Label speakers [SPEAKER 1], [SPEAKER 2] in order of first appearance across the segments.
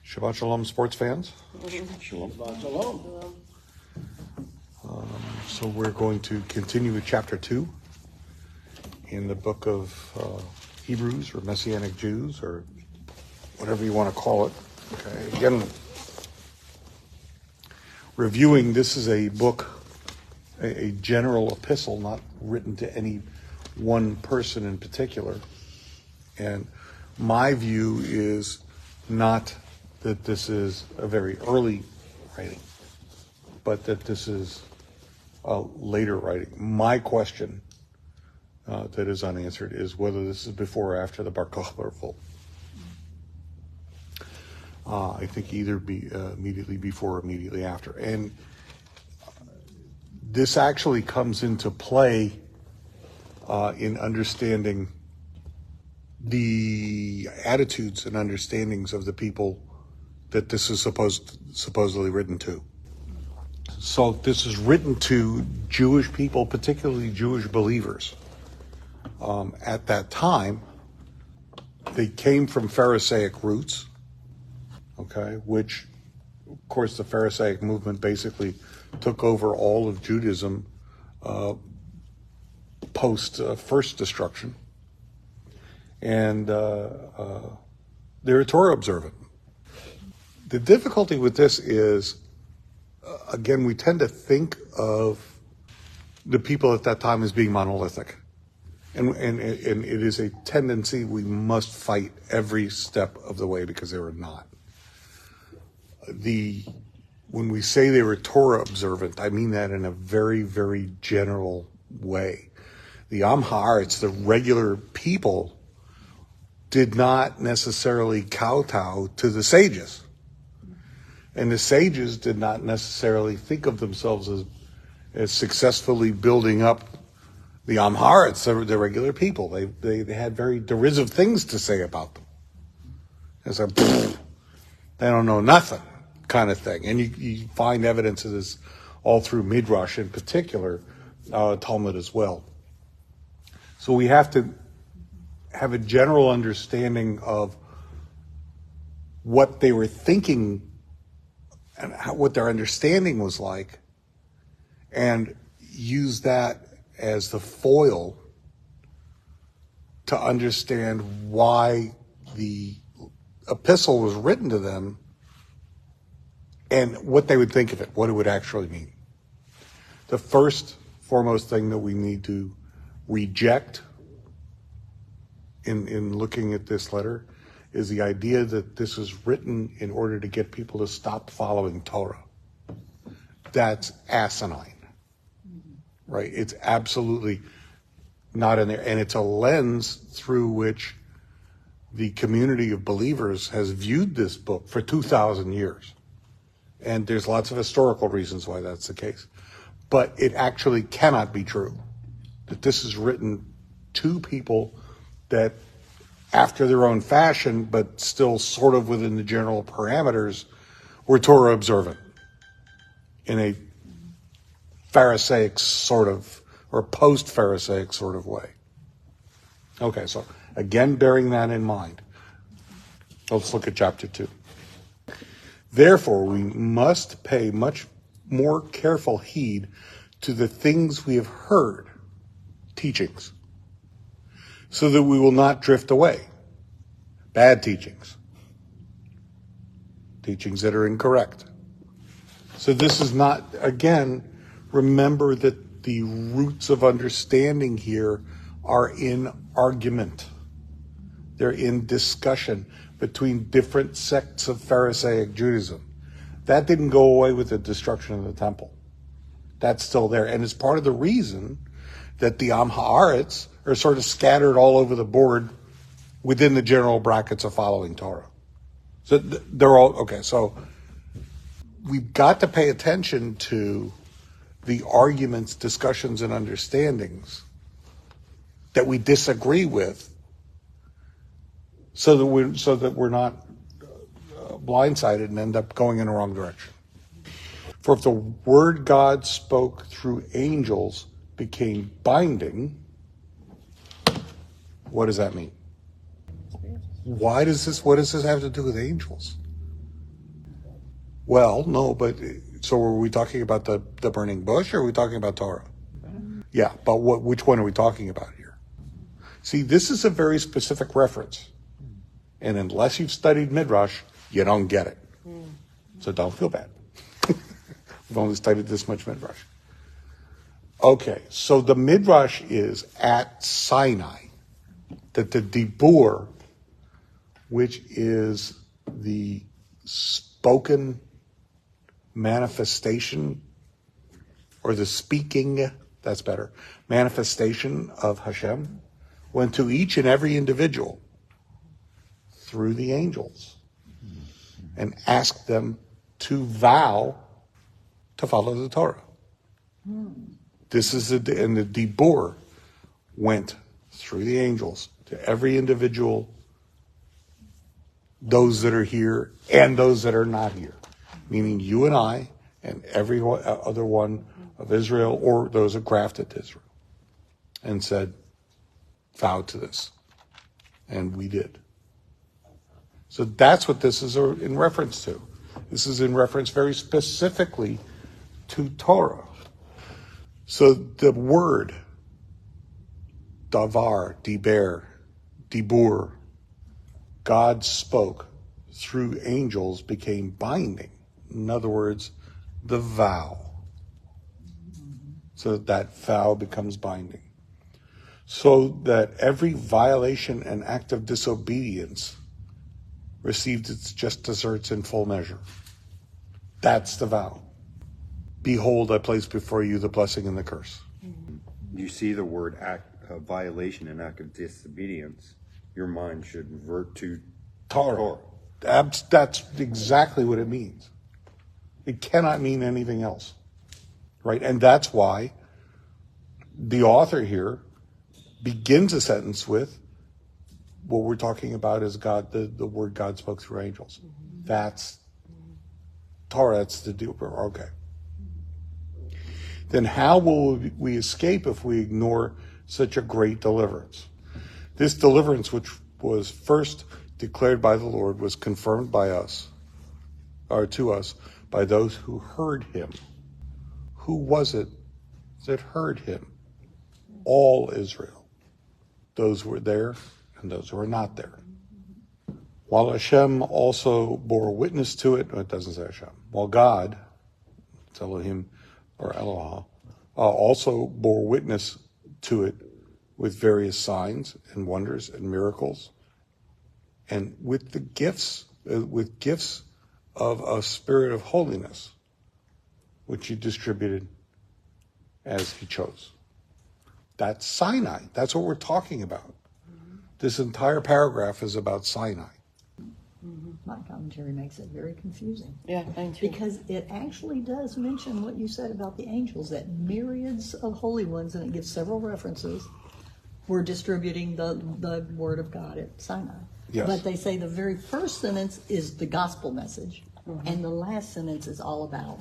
[SPEAKER 1] Shabbat Shalom, sports fans.
[SPEAKER 2] Shalom. Shabbat Shalom.
[SPEAKER 1] So we're going to continue with chapter 2 in the book of Hebrews, or Messianic Jews, or whatever you want to call it. Okay. Again, reviewing, this is a book, a general epistle, not written to any one person in particular. And my view is not that this is a very early writing, but that this is a later writing. My question that is unanswered is whether this is before or after the Bar Kokhba revolt. I think either be immediately before or immediately after. And this actually comes into play in understanding the attitudes and understandings of the people that this is supposedly written to. So this is written to Jewish people, particularly Jewish believers. At that time, they came from Pharisaic roots, okay, which, of course, the Pharisaic movement basically took over all of Judaism post first destruction. And they're Torah observant. The difficulty with this is, again, we tend to think of the people at that time as being monolithic. And it is a tendency we must fight every step of the way because they were not. When we say they were Torah observant, I mean that in a very, very general way. The Am Haaretz, the regular people, did not necessarily kowtow to the sages. And the sages did not necessarily think of themselves as successfully building up the Am Haaretz, the regular people. They had very derisive things to say about them. It's like, they don't know nothing kind of thing. And you find evidence of this all through Midrash, in particular, Talmud as well. So we have to have a general understanding of what they were thinking and what their understanding was like, and use that as the foil to understand why the epistle was written to them and what they would think of it, what it would actually mean. The foremost thing that we need to reject in looking at this letter is the idea that this is written in order to get people to stop following Torah. That's asinine, right? It's absolutely not in there. And it's a lens through which the community of believers has viewed this book for 2,000 years. And there's lots of historical reasons why that's the case. But it actually cannot be true that this is written to people that, after their own fashion, but still sort of within the general parameters, were Torah observant in a Pharisaic sort of, or post-Pharisaic sort of way. Okay, so again, bearing that in mind, let's look at chapter 2. Therefore, we must pay much more careful heed to the things we have heard, teachings, so that we will not drift away. Bad teachings. Teachings that are incorrect. So this is not, again, remember that the roots of understanding here are in argument. They're in discussion between different sects of Pharisaic Judaism. That didn't go away with the destruction of the temple. That's still there. And it's part of the reason that the Am Haaretz are sort of scattered all over the board within the general brackets of following Torah. So they're all, okay, so we've got to pay attention to the arguments, discussions, and understandings that we disagree with so that we're not blindsided and end up going in the wrong direction. For if the word God spoke through angels became binding, What does that mean? What does this have to do with angels? Well, no, but so are we talking about the burning bush, or are we talking about Torah? Yeah, but which one are we talking about here? See, this is a very specific reference. And unless you've studied Midrash, you don't get it. So don't feel bad. We've only studied this much Midrash. Okay, so the Midrash is at Sinai, that the Dibur, which is the spoken manifestation, or the speaking, that's better, manifestation of Hashem, went to each and every individual through the angels and asked them to vow to follow the Torah. This is and the Dibur went through the angels to every individual, those that are here and those that are not here, meaning you and I and every other one of Israel or those who grafted to Israel, and said, vow to this. And we did. So that's what this is in reference to. This is in reference very specifically to Torah. So the word davar, diber, dibur, God spoke through angels, became binding. In other words, the vow. So that vow becomes binding. So that every violation and act of disobedience received its just deserts in full measure. That's the vow. Behold, I place before you the blessing and the curse.
[SPEAKER 3] You see the word act of violation and act of disobedience, your mind should revert to Torah.
[SPEAKER 1] That's exactly what it means. It cannot mean anything else, right? And that's why the author here begins a sentence with what we're talking about is God, the word God spoke through angels. That's Torah, that's the duper. Okay. Then how will we escape if we ignore such a great deliverance? This deliverance, which was first declared by the Lord, was confirmed by us, or to us, by those who heard him. Who was it that heard him? All Israel. Those who were there and those who were not there. While Hashem also bore witness to it, no, it doesn't say Hashem. While God, it's Elohim or Eloah, also bore witness to it with various signs and wonders and miracles, and with the gifts of a spirit of holiness, which he distributed as he chose. That's Sinai. That's what we're talking about. This entire paragraph is about Sinai.
[SPEAKER 4] My commentary makes it very confusing.
[SPEAKER 2] Yeah, thank you.
[SPEAKER 4] Because it actually does mention what you said about the angels, that myriads of holy ones, and it gives several references, were distributing the word of God at Sinai.
[SPEAKER 1] Yes.
[SPEAKER 4] But they say the very first sentence is the gospel message, and the last sentence is all about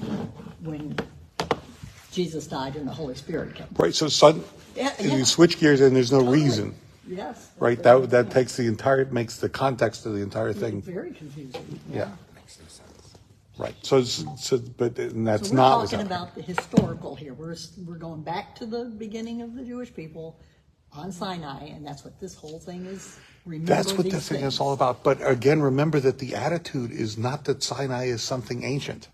[SPEAKER 4] when Jesus died and the Holy Spirit came.
[SPEAKER 1] Right, so
[SPEAKER 4] Yeah.
[SPEAKER 1] you switch gears and there's no
[SPEAKER 4] Totally.
[SPEAKER 1] reason.
[SPEAKER 4] Yes.
[SPEAKER 1] Right, that takes makes the context of the entire thing.
[SPEAKER 4] Very confusing.
[SPEAKER 1] Yeah. Right. So but that's
[SPEAKER 4] So we're
[SPEAKER 1] not what's
[SPEAKER 4] talking
[SPEAKER 1] happening.
[SPEAKER 4] about the historical here. We're going back to the beginning of the Jewish people on Sinai, and that's what this whole thing is. Remember
[SPEAKER 1] That's what
[SPEAKER 4] these
[SPEAKER 1] this thing
[SPEAKER 4] things.
[SPEAKER 1] is all about. But again, remember that the attitude is not that Sinai is something ancient.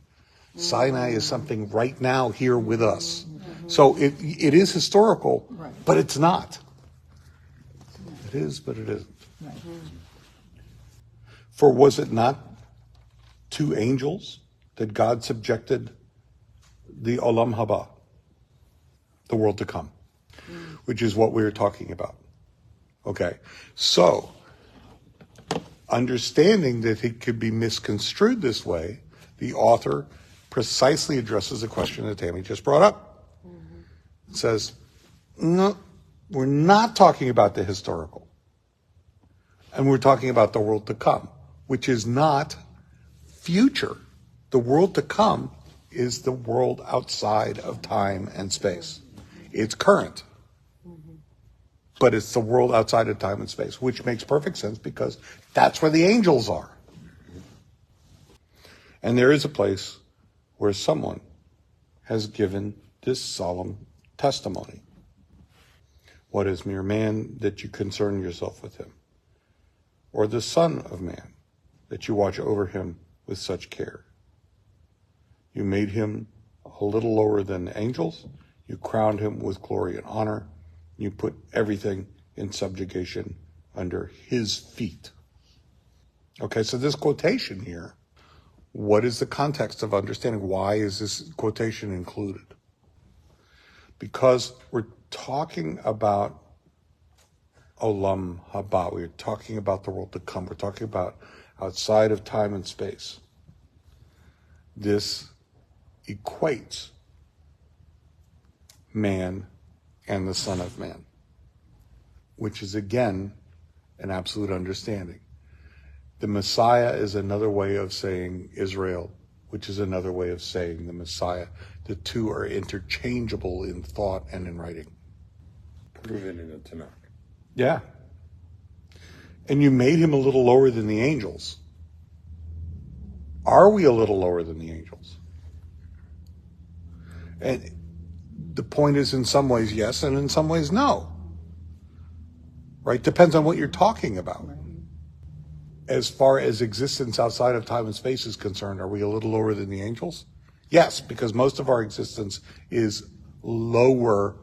[SPEAKER 1] Sinai is something right now here with us. So it is historical,
[SPEAKER 4] Right.
[SPEAKER 1] but it's not. It is, but it isn't.
[SPEAKER 4] Right.
[SPEAKER 1] For was it not to angels that God subjected the Olam Haba, the world to come, which is what we were talking about. Okay, so understanding that it could be misconstrued this way, the author precisely addresses the question that Tammy just brought up. It says, no, we're not talking about the historical. And we're talking about the world to come, which is not future. The world to come is the world outside of time and space. It's current. but it's the world outside of time and space, which makes perfect sense because that's where the angels are. And there is a place where someone has given this solemn testimony. What is mere man that you concern yourself with him? Or the Son of Man that you watch over him with such care? You made him a little lower than the angels. You crowned him with glory and honor. You put everything in subjugation under his feet. Okay, so this quotation here, what is the context of understanding? Why is this quotation included? Because we're talking about Olam Haba. We're talking about the world to come. We're talking about outside of time and space. This equates man and the Son of Man, which is, again, an absolute understanding. The Messiah is another way of saying Israel, which is another way of saying the Messiah. The two are interchangeable in thought and in writing.
[SPEAKER 3] Proven in the Tanakh.
[SPEAKER 1] Yeah. And you made him a little lower than the angels. Are we a little lower than the angels? And the point is, in some ways, yes, and in some ways, no. Right? Depends on what you're talking about. As far as existence outside of time and space is concerned, are we a little lower than the angels? Yes, because most of our existence is lower,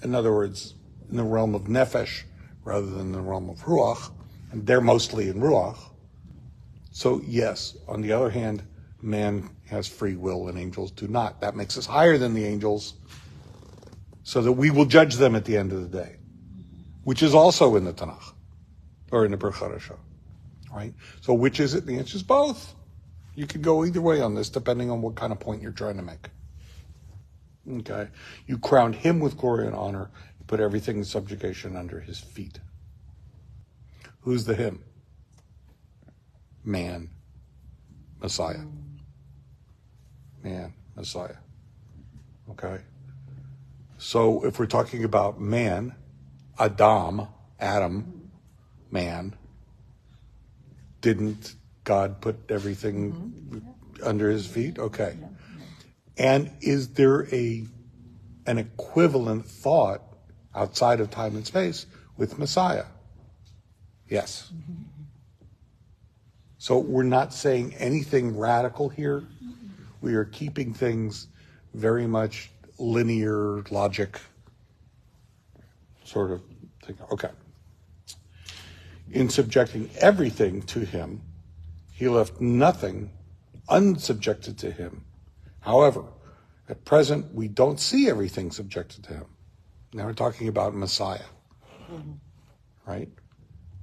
[SPEAKER 1] in other words, in the realm of nefesh rather than the realm of ruach, and they're mostly in ruach. So yes, on the other hand, man has free will and angels do not. That makes us higher than the angels so that we will judge them at the end of the day, which is also in the Tanakh, or in the Brit Hadashah, right? So which is it? The answer is both. You could go either way on this, depending on what kind of point you're trying to make. Okay? You crowned him with glory and honor, you put everything in subjugation under his feet. Who's the him? Man. Messiah. Man. Messiah. Okay? So if we're talking about man, Adam, man, didn't God put everything under his feet? Okay. And is there an equivalent thought outside of time and space with Messiah? Yes. So we're not saying anything radical here. We are keeping things very much linear logic sort of thing. Okay. In subjecting everything to him, he left nothing unsubjected to him. However, at present, we don't see everything subjected to him. Now we're talking about Messiah, right?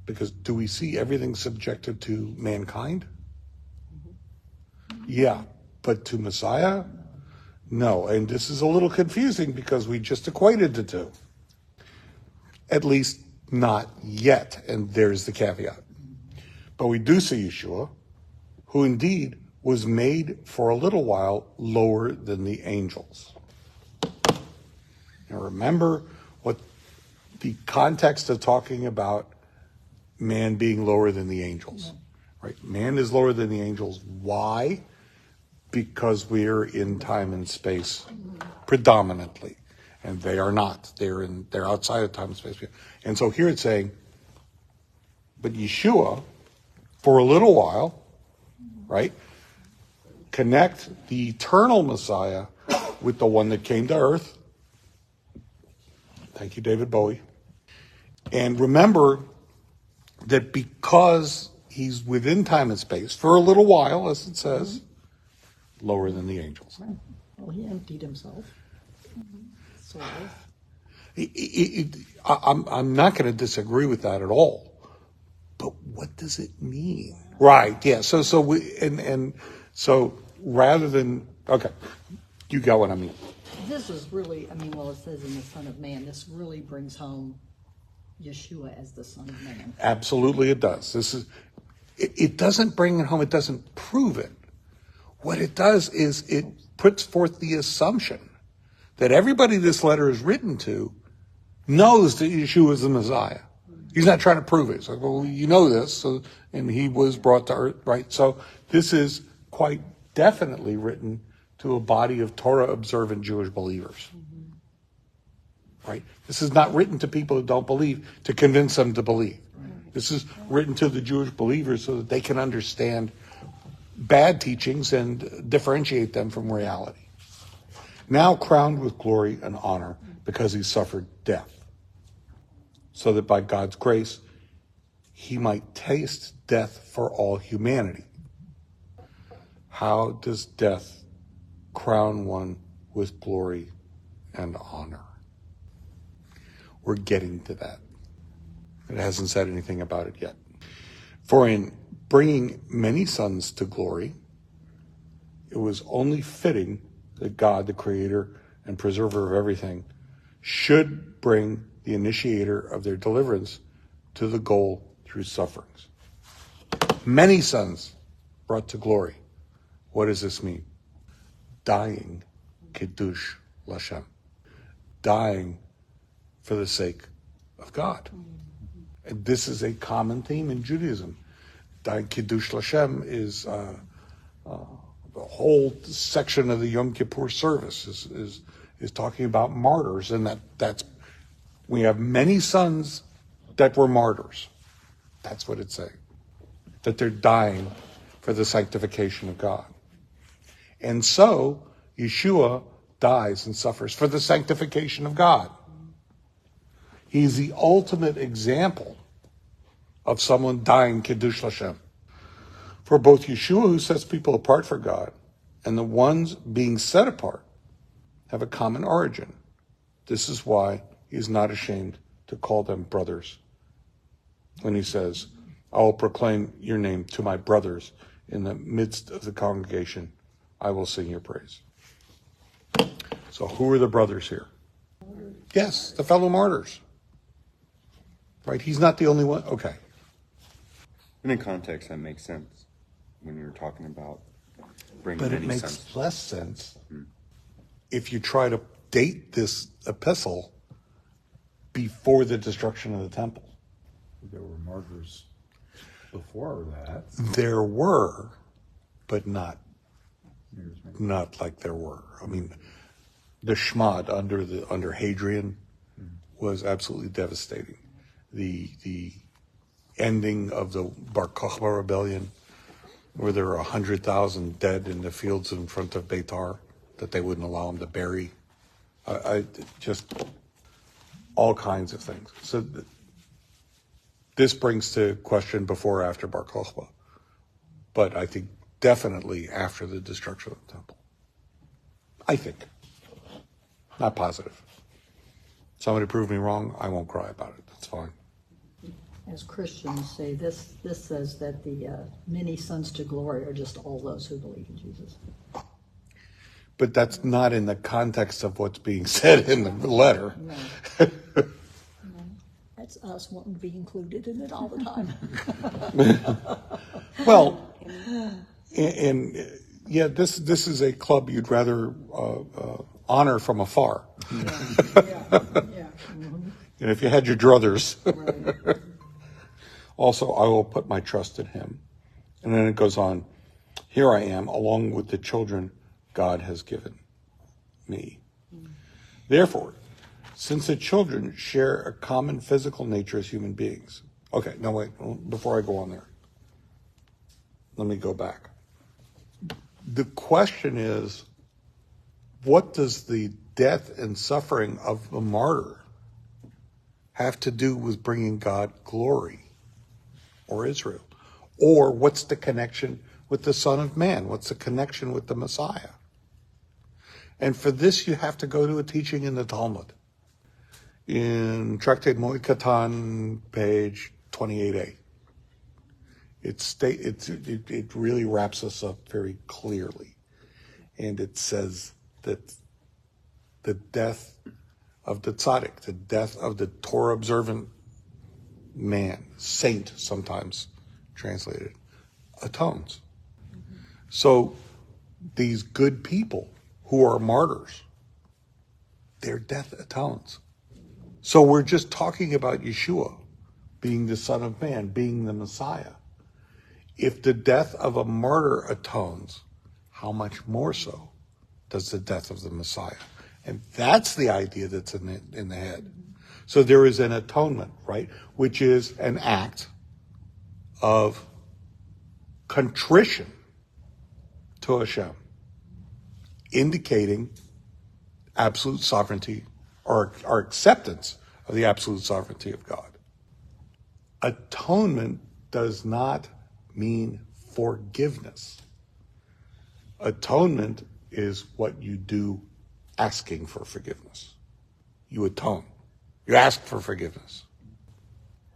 [SPEAKER 1] Because do we see everything subjected to mankind? Yeah, but to Messiah? No, and this is a little confusing because we just equated the two. At least not yet, and there's the caveat. But we do see Yeshua, who indeed was made for a little while lower than the angels. Now remember what the context of talking about man being lower than the angels, right? Man is lower than the angels. Why? Because we're in time and space predominantly, and they are not. They're outside of time and space. And so here it's saying, but Yeshua, for a little while, right? Connect the eternal Messiah with the one that came to earth. Thank you, David Bowie. And remember that because he's within time and space, for a little while, as it says, lower than the angels.
[SPEAKER 4] Well, he emptied himself. Sort of.
[SPEAKER 1] I'm not going to disagree with that at all. But what does it mean? Right, yeah. So rather than, okay, you got what I mean.
[SPEAKER 4] This is really, well, it says in the Son of Man, this really brings home Yeshua as the Son of Man.
[SPEAKER 1] Absolutely it does. It doesn't bring it home, it doesn't prove it. What it does is it puts forth the assumption that everybody this letter is written to knows that Yeshua is the Messiah. He's not trying to prove it. It's like, well, you know this, so, and he was brought to earth, right? So this is quite definitely written to a body of Torah-observant Jewish believers, right? This is not written to people who don't believe to convince them to believe. This is written to the Jewish believers so that they can understand bad teachings and differentiate them from reality. Now crowned with glory and honor because he suffered death, so that by God's grace he might taste death for all humanity. How does death crown one with glory and honor? We're getting to that. It hasn't said anything about it yet. For in bringing many sons to glory, it was only fitting that God, the creator and preserver of everything, should bring the initiator of their deliverance to the goal through sufferings. Many sons brought to glory. What does this mean? Dying, kiddush l'Hashem. Dying for the sake of God. And this is a common theme in Judaism. Dying kiddush l'Hashem is the whole section of the Yom Kippur service is talking about martyrs, and that's we have many sons that were martyrs. That's what it's saying. That they're dying for the sanctification of God. And so Yeshua dies and suffers for the sanctification of God. He's the ultimate example of someone dying kiddush l'Hashem. For both Yeshua, who sets people apart for God, and the ones being set apart have a common origin. This is why he's not ashamed to call them brothers. When he says, I will proclaim your name to my brothers in the midst of the congregation. I will sing your praise. So who are the brothers here? Yes, the fellow martyrs. Right? He's not the only one. Okay.
[SPEAKER 3] And in context, that makes sense when you're talking about bringing
[SPEAKER 1] But it
[SPEAKER 3] many
[SPEAKER 1] makes
[SPEAKER 3] sons.
[SPEAKER 1] less sense if you try to date this epistle before the destruction of the temple.
[SPEAKER 2] There were martyrs before that.
[SPEAKER 1] There were, but not like there were. I mean, the Shmad under Hadrian was absolutely devastating. The ending of the Bar Kokhba rebellion, where there were 100,000 dead in the fields in front of Beitar that they wouldn't allow them to bury. I just all kinds of things. So this brings to question before or after Bar Kokhba, but I think definitely after the destruction of the temple. I think. Not positive. Somebody prove me wrong, I won't cry about it. That's fine.
[SPEAKER 4] As Christians say, this says that the many sons to glory are just all those who believe in Jesus.
[SPEAKER 1] But that's not in the context of what's being said in the letter.
[SPEAKER 4] No. That's us wanting to be included in it all the time.
[SPEAKER 1] Well, and yeah, this is a club you'd rather honor from afar.
[SPEAKER 4] Yeah.
[SPEAKER 1] And if you had your druthers.
[SPEAKER 4] Right.
[SPEAKER 1] Also, I will put my trust in him. And then it goes on, here I am, along with the children God has given me. Therefore, since the children share a common physical nature as human beings. Okay, no, wait, before I go on there, let me go back. The question is, what does the death and suffering of a martyr have to do with bringing God glory or Israel? Or what's the connection with the Son of Man? What's the connection with the Messiah? And for this, you have to go to a teaching in the Talmud. In Tractate Moed Katan, page 28a. It really wraps us up very clearly. And it says that the death of the tzaddik, the death of the Torah-observant man, saint sometimes translated, atones. So these good people who are martyrs, their death atones. So we're just talking about Yeshua being the Son of Man, being the Messiah. If the death of a martyr atones, how much more so does the death of the Messiah? And that's the idea that's in the head. So there is an atonement, right? Which is an act of contrition to Hashem, indicating absolute sovereignty or our acceptance of the absolute sovereignty of God. Atonement does not mean forgiveness. Atonement is what you do asking for forgiveness. You atone. You ask for forgiveness,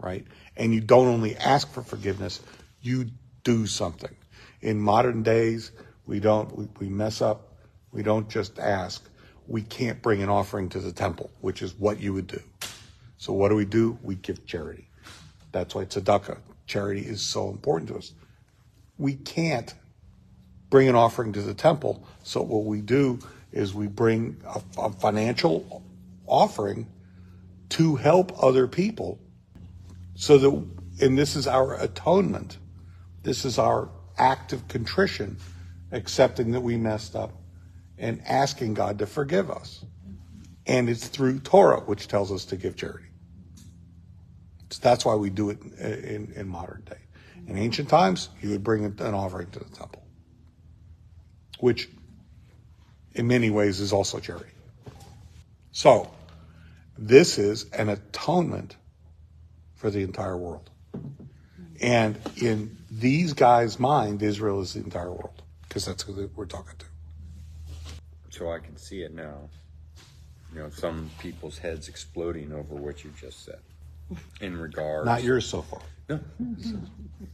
[SPEAKER 1] right? And you don't only ask for forgiveness, you do something. In modern days, we mess up. We don't just ask. We can't bring an offering to the temple, which is what you would do. So what do? We give charity. That's why tzedakah, charity, is so important to us. We can't bring an offering to the temple, so what we do is we bring a financial offering to help other people, so that, and this is our atonement. This is our act of contrition, accepting that we messed up and asking God to forgive us. And it's through Torah, which tells us to give charity. So that's why we do it in modern day. In ancient times, you would bring an offering to the temple, which in many ways is also charity. So this is an atonement for the entire world. And in these guys' mind, Israel is the entire world, because that's who we're talking to.
[SPEAKER 3] So I can see it now. Some people's heads exploding over what you just said. In regards.
[SPEAKER 1] Not yours so far.
[SPEAKER 3] No.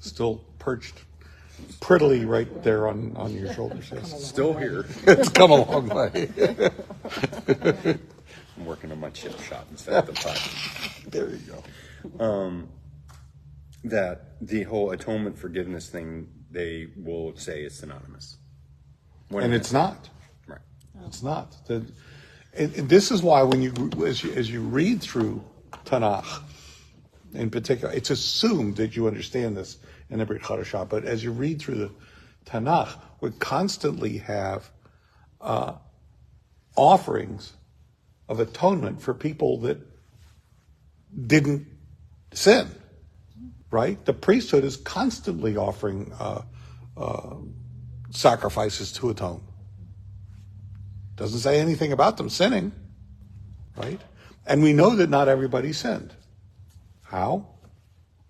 [SPEAKER 1] Still perched prettily right there on your shoulders. Yes.
[SPEAKER 3] Still here.
[SPEAKER 1] It's come a long way.
[SPEAKER 3] I'm working on my chip shot instead of the pot.
[SPEAKER 1] There you go.
[SPEAKER 3] That the whole atonement forgiveness thing, they will say is synonymous.
[SPEAKER 1] And it's not.
[SPEAKER 3] Right.
[SPEAKER 1] It's not. And this is why when as you read through Tanakh, in particular, it's assumed that you understand this in the Brit Chadashah, but as you read through the Tanakh, we constantly have offerings of atonement for people that didn't sin, right? The priesthood is constantly offering sacrifices to atone. Doesn't say anything about them sinning, right? And we know that not everybody sinned. How?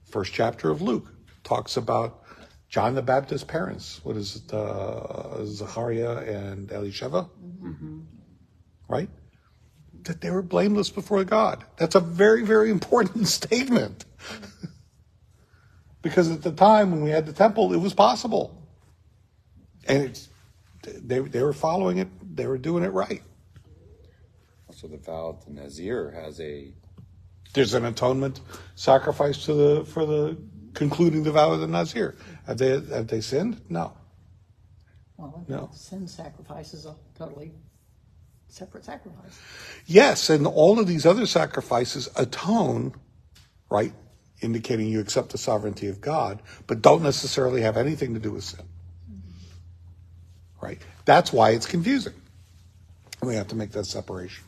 [SPEAKER 1] First chapter of Luke talks about John the Baptist's parents. What is it? Zechariah and Elisheva? Mm-hmm. Right? That they were blameless before God. That's a very, very important statement. Because at the time when we had the temple, it was possible. And they were following it. They were doing it right.
[SPEAKER 3] So the vow to Nazir has
[SPEAKER 1] There's an atonement sacrifice for the concluding the vow of the Nazir. Have they sinned? No.
[SPEAKER 4] Well,
[SPEAKER 1] No.
[SPEAKER 4] sin sacrifice is a totally separate sacrifice.
[SPEAKER 1] Yes, and all of these other sacrifices atone, right, indicating you accept the sovereignty of God, but don't necessarily have anything to do with sin. Right? That's why it's confusing. We have to make that separation.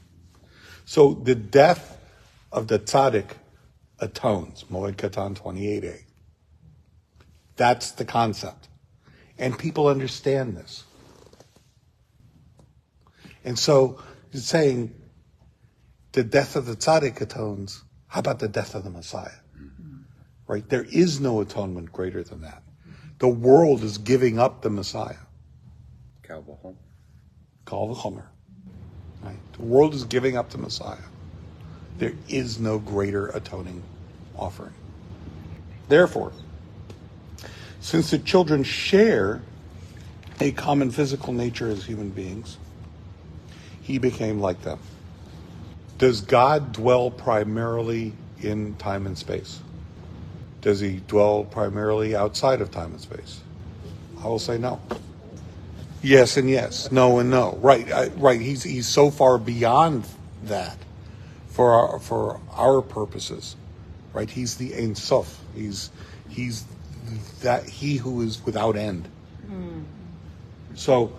[SPEAKER 1] So the death of the tzaddik atones, Moed Katan 28a. That's the concept. And people understand this. And so you're saying the death of the tzaddik atones. How about the death of the Messiah? Right? There is no atonement greater than that. The world is giving up the Messiah. Kal v'chomer. Right? The world is giving up the Messiah. There is no greater atoning offering. Therefore, since the children share a common physical nature as human beings, he became like them. Does God dwell primarily in time and space? Does he dwell primarily outside of time and space? I will say no. Yes and yes, no and no. Right. He's so far beyond that for our purposes, right? He's the Ein Sof. He's that he who is without end. So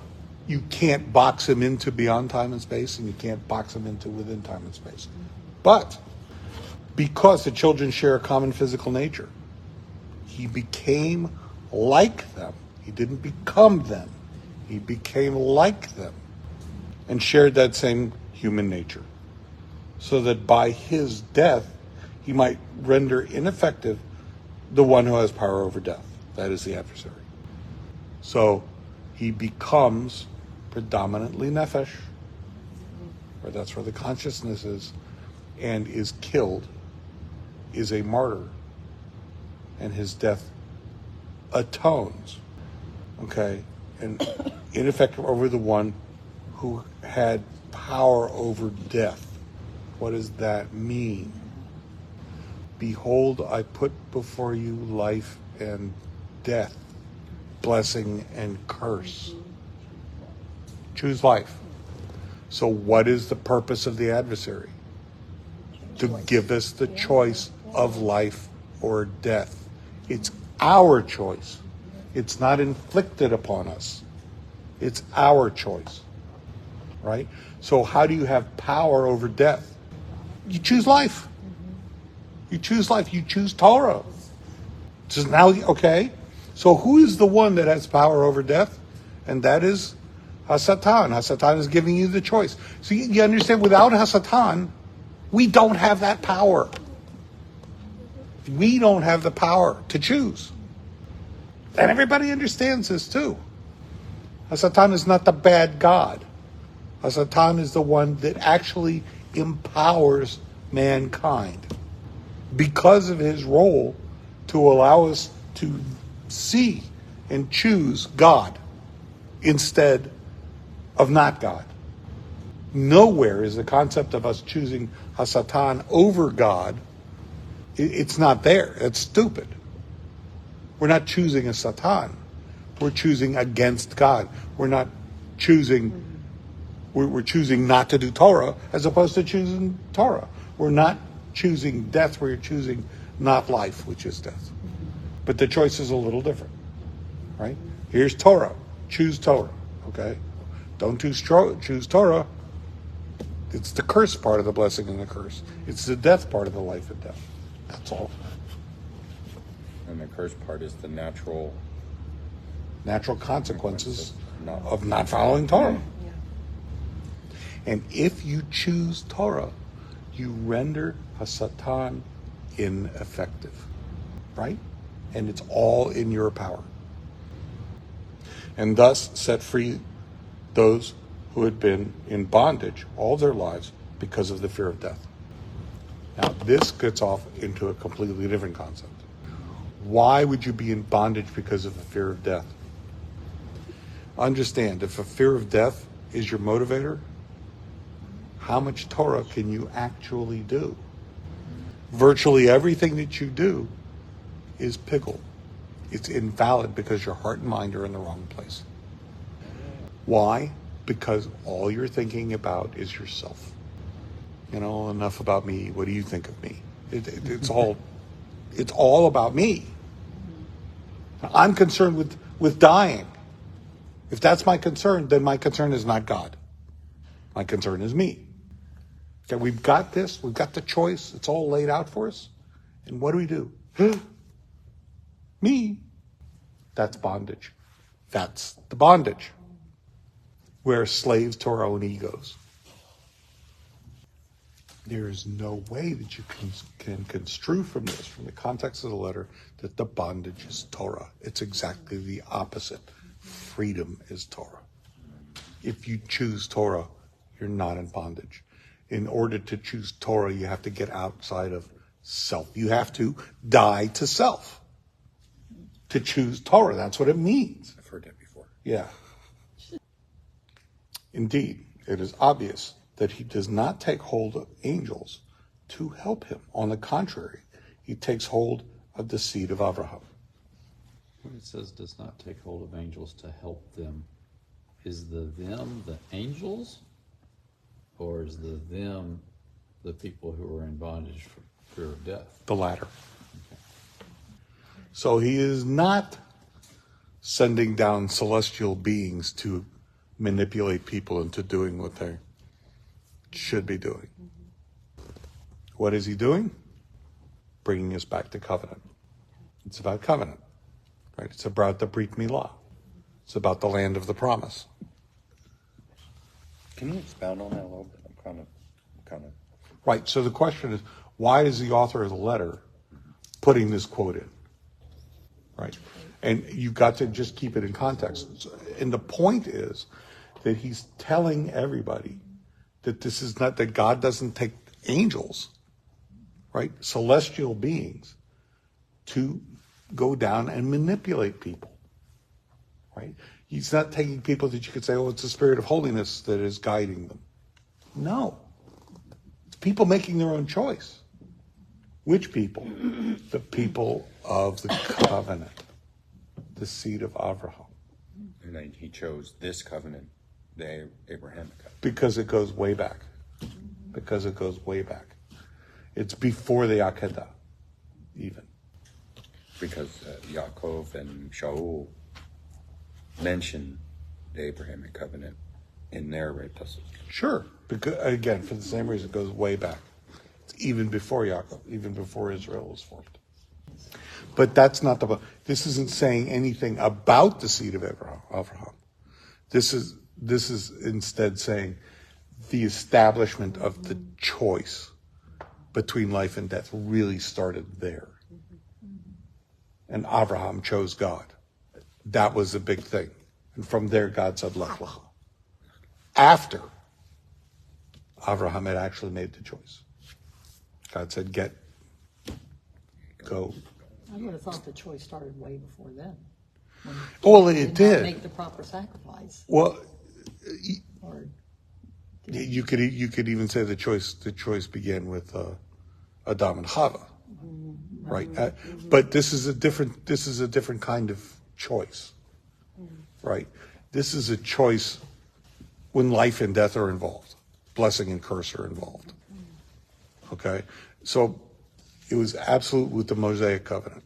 [SPEAKER 1] you can't box him into beyond time and space, and you can't box him into within time and space. But because the children share a common physical nature, he became like them. He didn't become them. He became like them and shared that same human nature, so that by his death he might render ineffective the one who has power over death, that is the adversary. So he becomes predominantly nefesh, or that's where the consciousness is, and is killed, is a martyr, and his death atones, okay, and ineffective over the one who had power over death. What does that mean? Behold, I put before you life and death, blessing and curse. Choose life. So what is the purpose of the adversary? To give us the choice of life or death. It's our choice. It's not inflicted upon us. It's our choice, right? So how do you have power over death? You choose life. You choose life. You choose Torah. So now, okay, so who is the one that has power over death? And that is HaSatan. HaSatan is giving you the choice. So you understand, without HaSatan, we don't have that power. We don't have the power to choose. And everybody understands this too. HaSatan is not the bad God. HaSatan is the one that actually empowers mankind because of his role to allow us to see and choose God instead of not God. Nowhere is the concept of us choosing HaSatan over God. It's not there. It's stupid. We're not choosing a Satan. We're choosing against God. We're not choosing, we're choosing not to do Torah as opposed to choosing Torah. We're not choosing death, we're choosing not life, which is death. But the choice is a little different, right? Here's Torah. Choose Torah, okay? Don't choose Torah. It's the curse part of the blessing and the curse. It's the death part of the life and death. That's all.
[SPEAKER 3] And the curse part is the natural
[SPEAKER 1] Consequences of not following Torah. And if you choose Torah, you render HaSatan ineffective, right? And it's all in your power. And thus set free those who had been in bondage all their lives because of the fear of death. Now, this gets off into a completely different concept. Why would you be in bondage because of the fear of death? Understand, if a fear of death is your motivator, how much Torah can you actually do? Virtually everything that you do is pigul. It's invalid because your heart and mind are in the wrong place. Why? Because all you're thinking about is yourself. You know, enough about me. What do you think of me? It's all about me. I'm concerned with dying. If that's my concern, then my concern is not God. My concern is me. Okay, we've got this. We've got the choice. It's all laid out for us. And what do? Me. That's bondage. That's the bondage. We're slaves to our own egos. There is no way that you can construe from this, from the context of the letter, that the bondage is Torah. It's exactly the opposite. Freedom is Torah. If you choose Torah, you're not in bondage. In order to choose Torah, you have to get outside of self. You have to die to self to choose Torah. That's what it means.
[SPEAKER 3] I've heard that before.
[SPEAKER 1] Yeah. Indeed, it is obvious that he does not take hold of angels to help him. On the contrary, he takes hold of the seed of Abraham.
[SPEAKER 2] When it says does not take hold of angels to help them, is the them the angels? Or is the them the people who were in bondage for fear of death.
[SPEAKER 1] The latter. So he is not sending down celestial beings to manipulate people into doing what they should be doing. What is he doing? Bringing us back to covenant. It's about covenant, right? It's about the Brit Milah. It's about the land of the promise.
[SPEAKER 3] Can you expound on that a little bit? I'm kind of.
[SPEAKER 1] Right. So the question is, why is the author of the letter putting this quote in? Right. And you've got to just keep it in context. And the point is that he's telling everybody that this is not, that God doesn't take angels, right, celestial beings, to go down and manipulate people, right? He's not taking people that you could say, oh, it's the spirit of holiness that is guiding them. No. It's people making their own choice. Which people? The people of the covenant, the seed of Abraham.
[SPEAKER 3] And then he chose this covenant, the Abrahamic covenant.
[SPEAKER 1] Because it goes way back. It's before the Akedah, even.
[SPEAKER 3] Because Yaakov and Shaul mention the Abrahamic covenant in their epistles.
[SPEAKER 1] Sure. Because, again, for the same reason, it goes way back. It's even before Yaakov, even before Israel was formed. But that's not the... This isn't saying anything about the seed of Abraham. This is instead saying the establishment of the choice between life and death really started there. And Abraham chose God. That was the big thing. And from there, God said, Lech Lecha. After Abraham had actually made the choice. God said, go.
[SPEAKER 4] I would have thought the choice started way before then. when
[SPEAKER 1] Well,
[SPEAKER 4] he
[SPEAKER 1] it
[SPEAKER 4] did not
[SPEAKER 1] did.
[SPEAKER 4] make the proper sacrifice.
[SPEAKER 1] Well,
[SPEAKER 4] Or
[SPEAKER 1] you could even say the choice began with Adam and Chava, right? But this is a different kind of choice, right? This is a choice when life and death are involved, blessing and curse are involved. Okay, so it was absolute with the Mosaic covenant,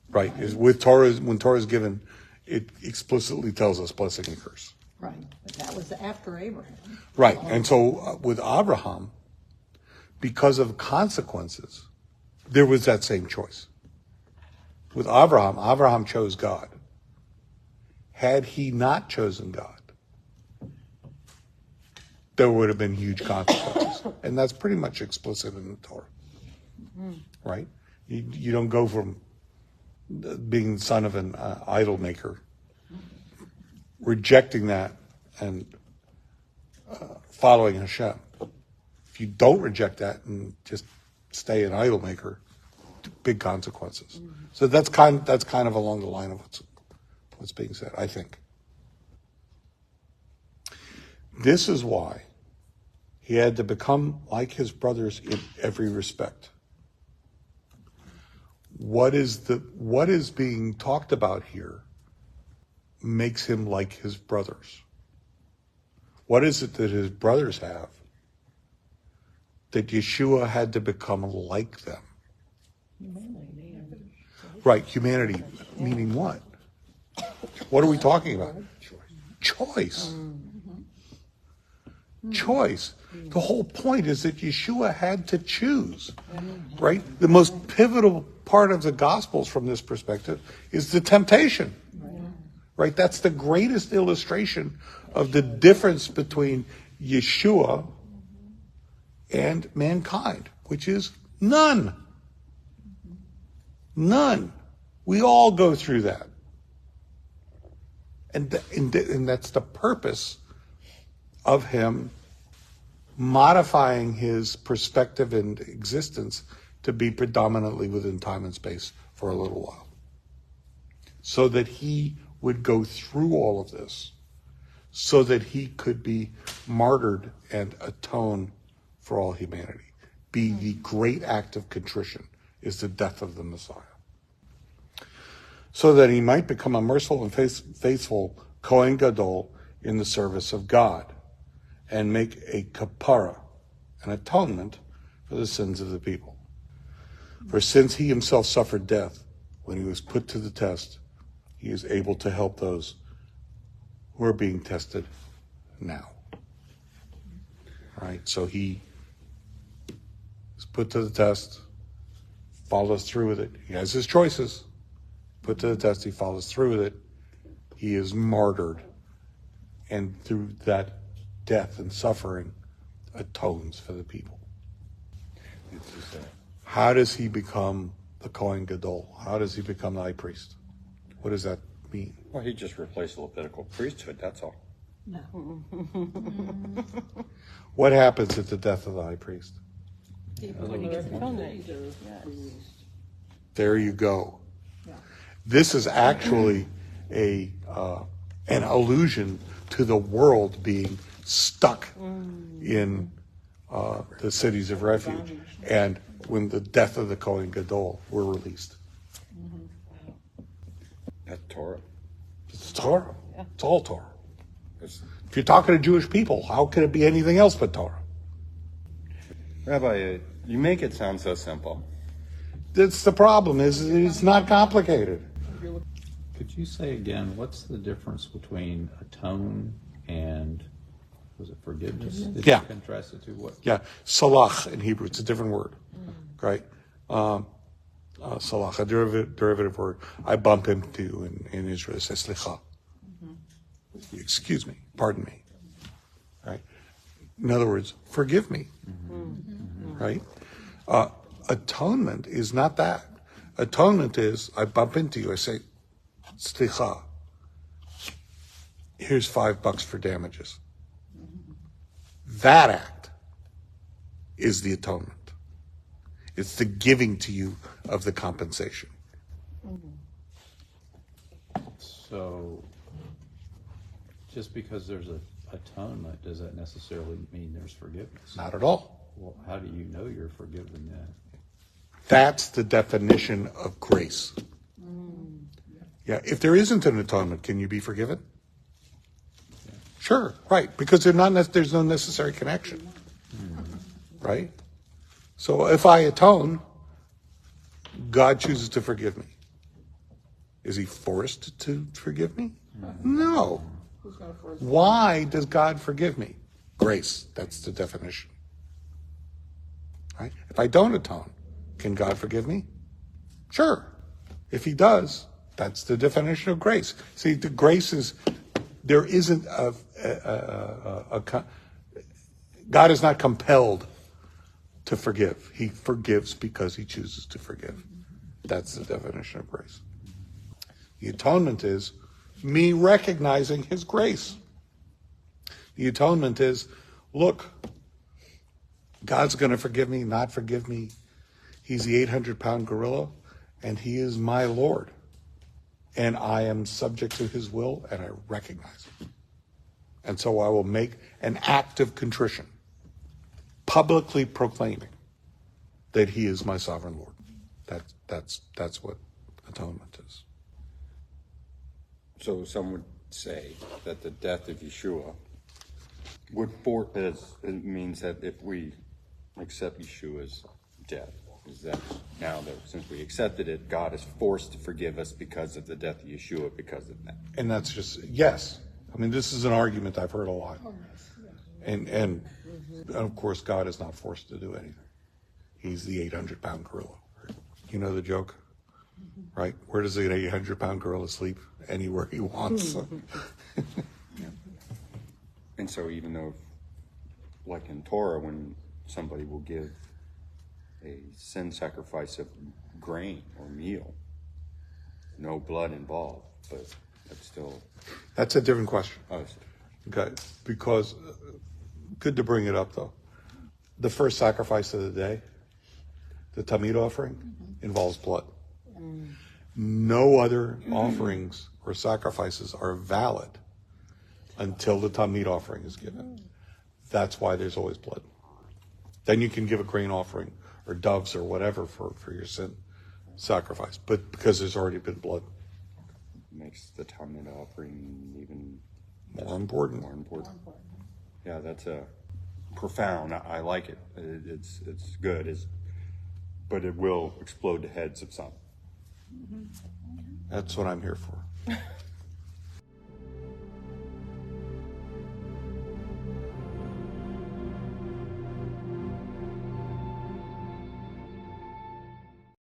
[SPEAKER 1] right? Is with Torah, when Torah is given, it explicitly tells us blessing and curse.
[SPEAKER 4] right, but that was after Abraham.
[SPEAKER 1] Right, and so with Abraham, because of consequences, there was that same choice. With Abraham chose God. Had he not chosen God, there would have been huge consequences. And that's pretty much explicit in the Torah, right? You don't go from being the son of an idol maker, rejecting that and following Hashem. If you don't reject that and just stay an idol maker, big consequences. So that's kind of along the line of what's being said, I think. This is why he had to become like his brothers in every respect. What is being talked about here makes him like his brothers. What is it that his brothers have that Yeshua had to become like them? Right, humanity, meaning what? What are we talking about? Choice. Choice. The whole point is that Yeshua had to choose, right? The most pivotal part of the Gospels from this perspective is the temptation, right? That's the greatest illustration of the difference between Yeshua and mankind, which is none. None. We all go through that. And that's the purpose of him modifying his perspective and existence to be predominantly within time and space for a little while. So that he would go through all of this, so that he could be martyred and atone for all humanity. Be the great act of contrition is the death of the Messiah. So that he might become a merciful and faithful Kohen Gadol in the service of God and make a kapara, an atonement for the sins of the people. For since he himself suffered death when he was put to the test, he is able to help those who are being tested now. Right? So he is put to the test, follows through with it. He has his choices. Put to the test, he follows through with it. He is martyred. And through that death and suffering, atones for the people. How does he become the Kohen Gadol? How does he become the high priest? What does that mean?
[SPEAKER 3] Well, he just replaced the Levitical priesthood, that's all.
[SPEAKER 4] No.
[SPEAKER 1] What happens at the death of the high priest? There you go. This is actually an allusion to the world being stuck in the cities of refuge, and when the death of the Kohen Gadol were released.
[SPEAKER 3] That's Torah.
[SPEAKER 1] It's Torah. It's all Torah.
[SPEAKER 3] It's-
[SPEAKER 1] If you're talking to Jewish people, how could it be anything else but Torah?
[SPEAKER 3] Rabbi, you make it sound so simple.
[SPEAKER 1] That's the problem, is it's not complicated.
[SPEAKER 2] Could you say again, what's the difference between atone and, was it forgiveness? Did
[SPEAKER 1] Yeah.
[SPEAKER 2] you contrast it to what?
[SPEAKER 1] Yeah, salach in Hebrew, it's a different word, right? Salach, a derivative word. I bump into you in Israel, it says slicha. Excuse me, pardon me, right? In other words, forgive me, right? Atonement is not that. Atonement is, I bump into you, I say, slicha, here's $5 for damages. That act is the atonement. It's the giving to you of the compensation.
[SPEAKER 2] So, just because there's a atonement, does that necessarily mean there's forgiveness?
[SPEAKER 1] Not at all.
[SPEAKER 2] Well, how do you know you're forgiven then?
[SPEAKER 1] That's the definition of grace. Yeah, if there isn't an atonement, can you be forgiven? Sure, right, because there's no necessary connection, right? So if I atone, God chooses to forgive me. Is he forced to forgive me? No. Why does God forgive me? Grace, that's the definition. Right? If I don't atone, can God forgive me? Sure. If he does, that's the definition of grace. See, the grace is, there isn't God is not compelled to forgive. He forgives because he chooses to forgive. That's the definition of grace. The atonement is me recognizing his grace. The atonement is, look, God's going to forgive me, not forgive me. He's the 800-pound gorilla, and he is my Lord. And I am subject to his will, and I recognize it. And so I will make an act of contrition, publicly proclaiming that he is my sovereign Lord. That's what atonement is.
[SPEAKER 3] So some would say that the death of Yeshua it means that if we accept Yeshua's death, is that now that since we accepted it, God is forced to forgive us because of the death of Yeshua because of that.
[SPEAKER 1] And that's just, yes. I mean, this is an argument I've heard a lot. And of course, God is not forced to do anything. He's the 800-pound gorilla. You know the joke, right? Where does the 800-pound gorilla sleep? Anywhere he wants.
[SPEAKER 3] And so even though, like in Torah, when somebody will give a sin sacrifice of grain or meal, no blood involved, but that's still...
[SPEAKER 1] That's a different question.
[SPEAKER 3] Oh,
[SPEAKER 1] Okay, because, good to bring it up though. The first sacrifice of the day, the Tamid offering, involves blood. No other offerings or sacrifices are valid until the Tamid offering is given. That's why there's always blood. Then you can give a grain offering or doves or whatever for your sin sacrifice, but because there's already been blood.
[SPEAKER 3] makes the Talmud offering even
[SPEAKER 1] More important.
[SPEAKER 3] more important. Yeah, that's a profound. I like it. It's good. But it will explode the heads of some.
[SPEAKER 1] That's what I'm here for.